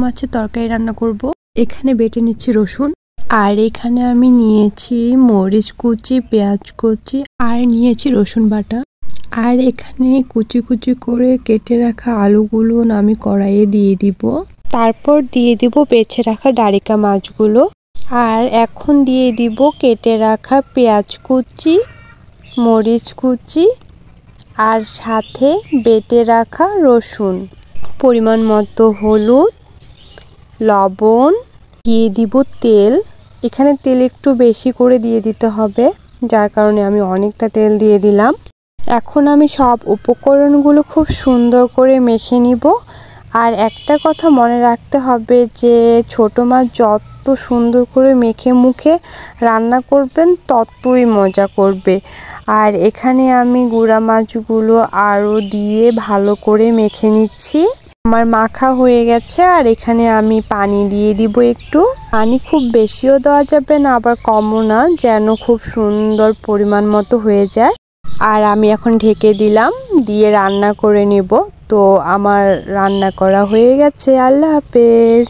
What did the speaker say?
মাছের তরকারি রান্না করব। এখানে বেটে নিচ্ছি রসুন, আর এখানে আমি নিয়েছি মরিচ কুচি, পেঁয়াজ কুচি, আর নিয়েছি রসুন বাটা। আর এখানে কুচি কুচি করে কেটে রাখা আলুগুলো আমি কড়াইয়ে দিয়ে দিব। তারপর দিয়ে দিব বেছে রাখা ডাঁড়িকা মাছগুলো। আর এখন দিয়ে দিব কেটে রাখা পেঁয়াজ কুচি, মরিচ কুচি, আর সাথে বেটে রাখা রসুন। পরিমাণ মতো হলুদ, লবণ, দিয়ে দিব তেল। এখানে তেল একটু বেশি করে দিয়ে দিতে হবে, যার কারণে আমি অনেকটা তেল দিয়ে দিলাম। এখন আমি সব উপকরণগুলো খুব সুন্দর করে মেখে নিব। আর একটা কথা মনে রাখতে হবে যে ছোট মাছ যত সুন্দর করে মেখে মুখে রান্না করবেন ততই মজা করবে। আর এখানে আমি গুঁড়া মাছগুলো আরও দিয়ে ভালো করে মেখে নিচ্ছি। আমার মাখা হয়ে গেছে। আর এখানে আমি পানি দিয়ে দিব একটু। পানি খুব বেশিও দেওয়া যাবে না, আবার কমও না, যেন খুব সুন্দর পরিমাণ মতো হয়ে যায়। আর আমি এখন ঢেকে দিলাম, দিয়ে রান্না করে নেব। তো আমার রান্না করা হয়ে গেছে। আল্লাহ হাফেজ।